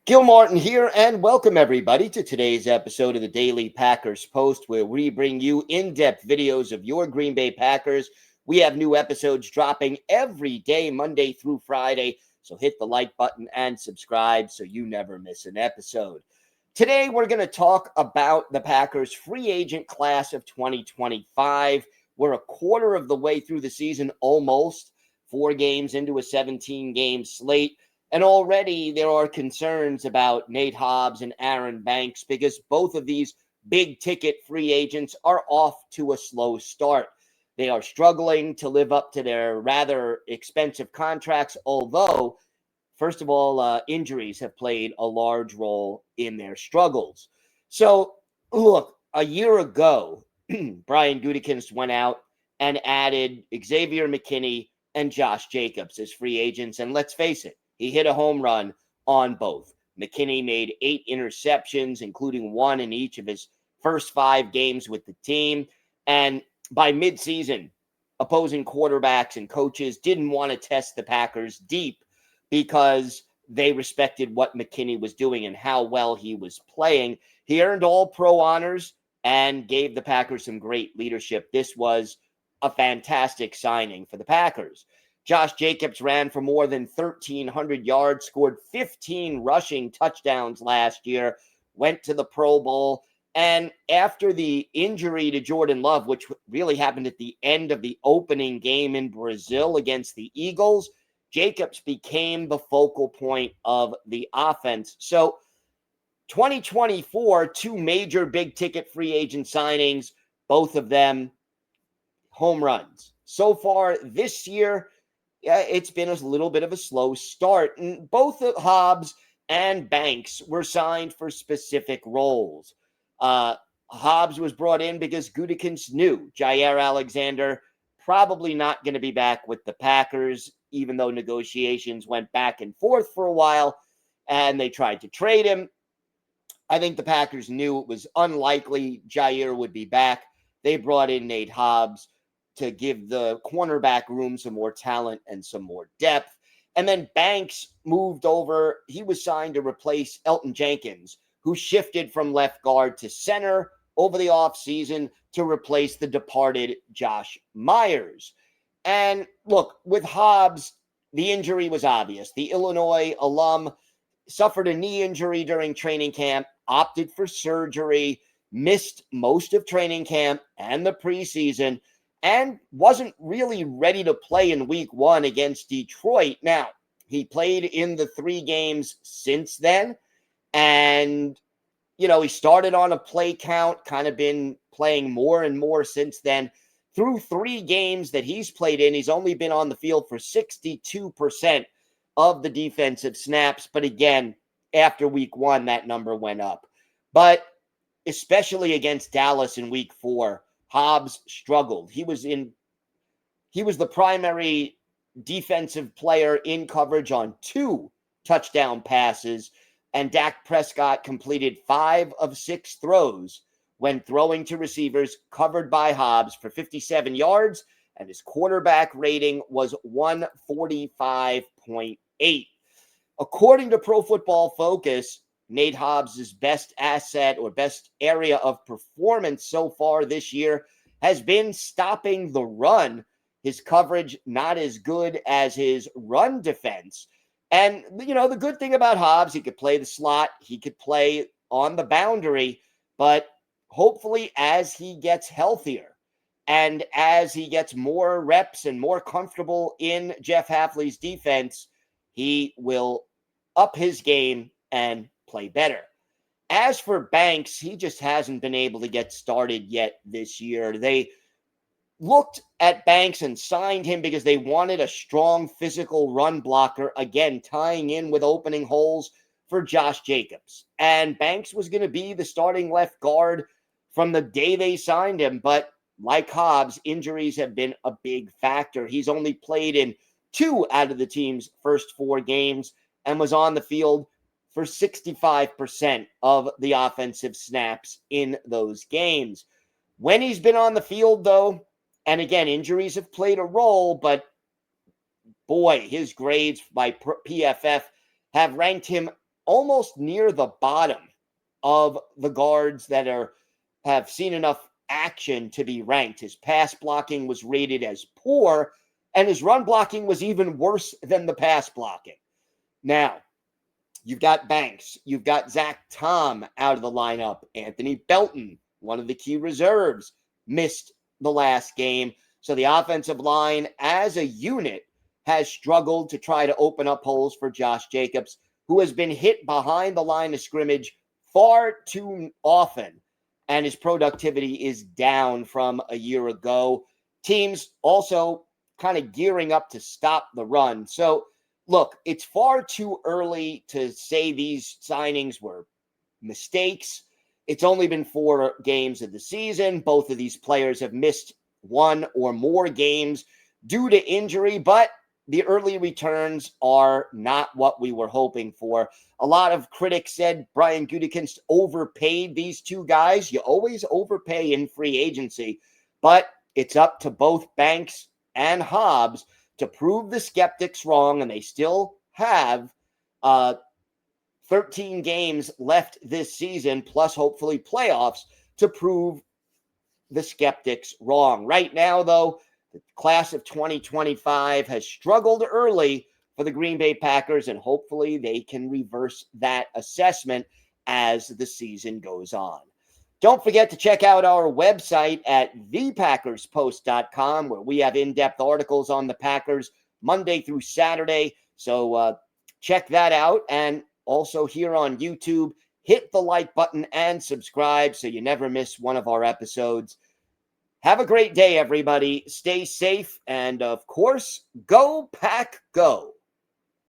Gil Martin here, and welcome everybody to today's episode of the Daily Packers Post, where we bring you in-depth videos of your Green Bay Packers. We have new episodes dropping every day, Monday through Friday, so hit the like button and subscribe so you never miss an episode. Today, we're going to talk about the Packers free agent class of 2025. We're a quarter of the way through the season, almost 4 games into a 17-game slate. And already there are concerns about Nate Hobbs and Aaron Banks because both of these big ticket free agents are off to a slow start. They are struggling to live up to their rather expensive contracts, although, first of all, injuries have played a large role in their struggles. So, look, a year ago, Brian Gutekunst went out and added Xavier McKinney and Josh Jacobs as free agents. And let's face it, he hit a home run on both. McKinney made 8 interceptions, including 1 in each of his first 5 games with the team. And by midseason, opposing quarterbacks and coaches didn't want to test the Packers deep because they respected what McKinney was doing and how well he was playing. He earned all pro honors and gave the Packers some great leadership. This was a fantastic signing for the Packers. Josh Jacobs ran for more than 1,300 yards, scored 15 rushing touchdowns last year, went to the Pro Bowl. And after the injury to Jordan Love, which really happened at the end of the opening game in Brazil against the Eagles, Jacobs became the focal point of the offense. So 2024, 2 major big ticket free agent signings, both of them home runs. So far this year, it's been a little bit of a slow start. And both Hobbs and Banks were signed for specific roles. Hobbs was brought in because Gutekunst knew Jair Alexander probably not going to be back with the Packers, even though negotiations went back and forth for a while, and they tried to trade him. I think the Packers knew it was unlikely Jair would be back. They brought in Nate Hobbs to give the cornerback room some more talent and some more depth. And then Banks moved over. He was signed to replace Elton Jenkins, who shifted from left guard to center over the offseason to replace the departed Josh Myers. And look, with Hobbs, the injury was obvious. The Illinois alum suffered a knee injury during training camp, opted for surgery, missed most of training camp and the preseason, and wasn't really ready to play in week 1 against Detroit. Now, he played in the 3 games since then, and, he started on a play count, kind of been playing more and more since then. Through 3 games that he's played in, he's only been on the field for 62% of the defensive snaps. But again, after week 1, that number went up. But especially against Dallas in week 4, Hobbs struggled. He was the primary defensive player in coverage on 2 touchdown passes, and Dak Prescott completed 5 of 6 throws when throwing to receivers covered by Hobbs for 57 yards, and his quarterback rating was 145.8. According to Pro Football Focus, Nate Hobbs' best asset or best area of performance so far this year has been stopping the run. His coverage not as good as his run defense. And, the good thing about Hobbs, he could play the slot, he could play on the boundary, but hopefully as he gets healthier and as he gets more reps and more comfortable in Jeff Hafley's defense, he will up his game and play better. As for Banks, he just hasn't been able to get started yet this year. They looked at Banks and signed him because they wanted a strong physical run blocker, again, tying in with opening holes for Josh Jacobs. And Banks was going to be the starting left guard from the day they signed him. But like Hobbs, injuries have been a big factor. He's only played in 2 out of the team's first 4 games and was on the field for 65% of the offensive snaps in those games. When he's been on the field, though, and again, injuries have played a role, but boy, his grades by PFF have ranked him almost near the bottom of the guards that have seen enough action to be ranked. His pass blocking was rated as poor, and his run blocking was even worse than the pass blocking. Now, you've got Banks. You've got Zach Tom out of the lineup. Anthony Belton, one of the key reserves, missed the last game. So the offensive line as a unit has struggled to try to open up holes for Josh Jacobs, who has been hit behind the line of scrimmage far too often, and his productivity is down from a year ago. Teams also kind of gearing up to stop the run. So, look, it's far too early to say these signings were mistakes. It's only been 4 games of the season. Both of these players have missed 1 or more games due to injury, but the early returns are not what we were hoping for. A lot of critics said Brian Gutekunst overpaid these 2 guys. You always overpay in free agency, but it's up to both Banks and Hobbs to prove the skeptics wrong, and they still have 13 games left this season, plus hopefully playoffs, to prove the skeptics wrong. Right now, though, the class of 2025 has struggled early for the Green Bay Packers, and hopefully they can reverse that assessment as the season goes on. Don't forget to check out our website at thepackerspost.com, where we have in-depth articles on the Packers Monday through Saturday. So check that out. And also here on YouTube, hit the like button and subscribe so you never miss one of our episodes. Have a great day, everybody. Stay safe. And of course, go Pack Go.